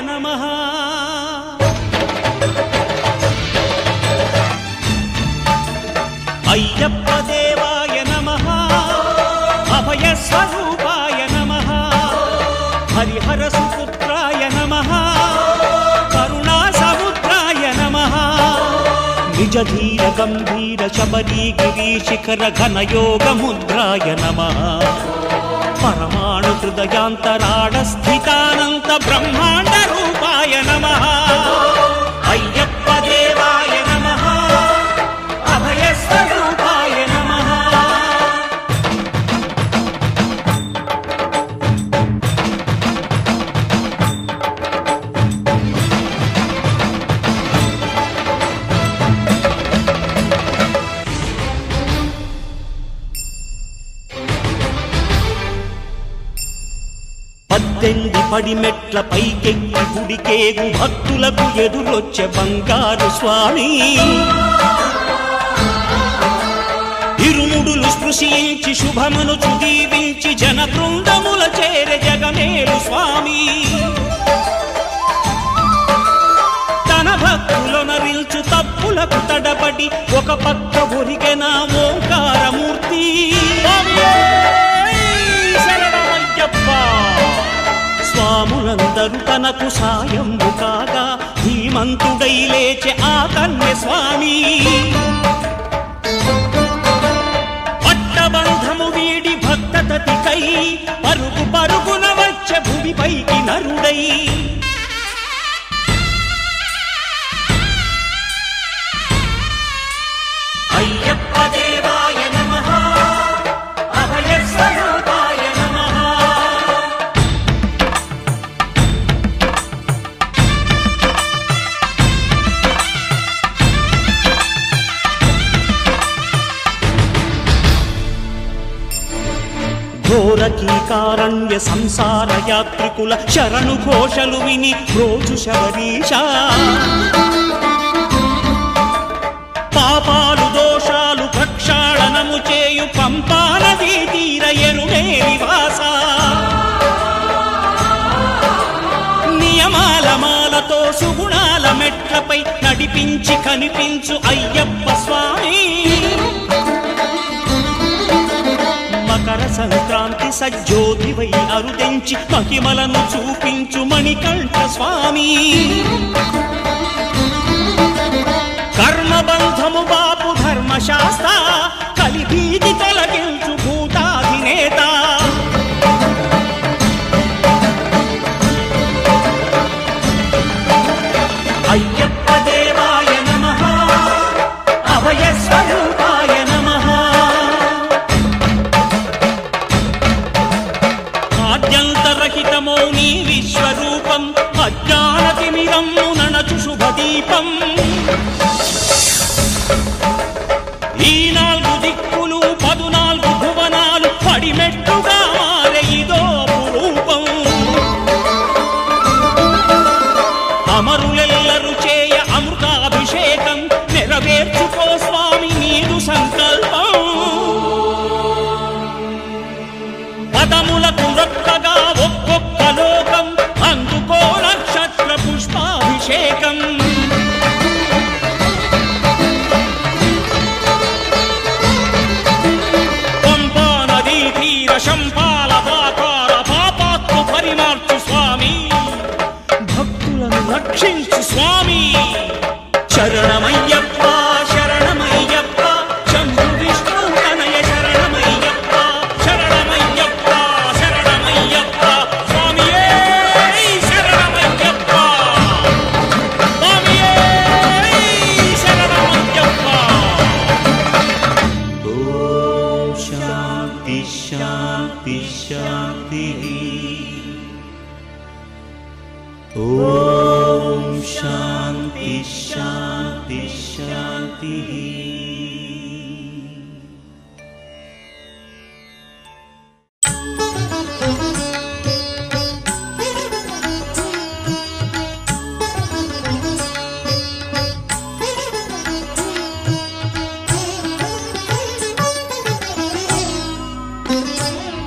నమః. అయ్యప్ప దేవాయ నమః. అభయస్వరూపాయ నమః. హరిహర సుపుత్రాయ నమః. కరుణా సముద్రాయ నమః. నిజ ధీర గంభీర శబరీ గిరీశిఖర ఘనయోగ ముద్రాయ నమః. పరమాణు హృదయాంతరాళ స్థితానంత బ్రహ్మాండ రూపాయ నమః. అయ్యప్ప దేవాయ నమః. అభయస్వరూపాయ నమః. పద్దెనిమిది పడిమెట్ల పైకెక్కి గుడికేగు భక్తులకు ఎదురొచ్చే బంగారు స్వామి. ఇరుముడులు స్పృశించి శుభమును దీవించి జన బృందముల చేరే జగమేలు స్వామి. తన భక్తులనరిల్చు తప్పులకు తడబడి ఒక పక్క ఒరిగెన ఓంకారమూర్తి. స్వాములందరూ తనకు సాయము కాగా ధీమంతుడై లేచే ఆ కన్య స్వామి. పట్టబంధము వీడి భక్తతతికై పరుగు పరుగున వచ్చే భూమిపైకి నరుడై. అయ్యప్ప దేవాయ నమః. అభయస్వరూపాయ నమః. ఘోరకీకారణ్య సంసార యాత్రికుల శరణు ఘోషలు విని రోజు శబరీష. పాపాలు దోషాలు ప్రక్షాళనము చేయు పంపా నదీ తీర ఎరుమే నివాస. నియమాల మాలతో సుగుణాల మెట్లపై నడిపించి కనిపించు అయ్యప్ప స్వామి. మకర సంక్రాంతి సజ్జోతివై అరుదెంచి మహిమలను చూపించు మణికంఠ స్వామి. కర్మబంధము బాపు ధర్మశాస్త్ర కలిభీతి తొలగించు భూతాధినేత. అయ్యప్ప దేవాయ నమః. అభయస్వరూపాయ నమః. ఆద్యంతరహితమో నీ విశ్వరూపం అజ్ఞానతిమిరము ననచు శుభదీపం. ఈ 4 దిక్కులు 14 భువనాలు పడిమెట్టుగా మారే ఇదో రూపం. అమరులెల్లరు చేయ అమృతాభిషేకం నెరవేర్చుకో స్వామి నీదు సంకల్పం. పదములకు రొక్కగా ఒక్కొక్క లోకం అందుకో నక్షత్ర పుష్పాభిషేకం. పంపా నదీ తీర శంపాల దాకార పాపాత్మ పరిమార్చు స్వామి. భక్తులను రక్షించు స్వామి. శరణమయ్యప్ప శరణమయ్యప్ప శంభు విష్ణు తనయ శరణమయ్యప్ప. శరణమయ్యప్ప శరణమయ్యప్ప స్వామియే శరణమయ్యప్ప. స్వామియే శరణమయ్యప్ప. ఓం శాంతి శాంతి శాంతి. ఓం శాంతి శాంతి శాంతి.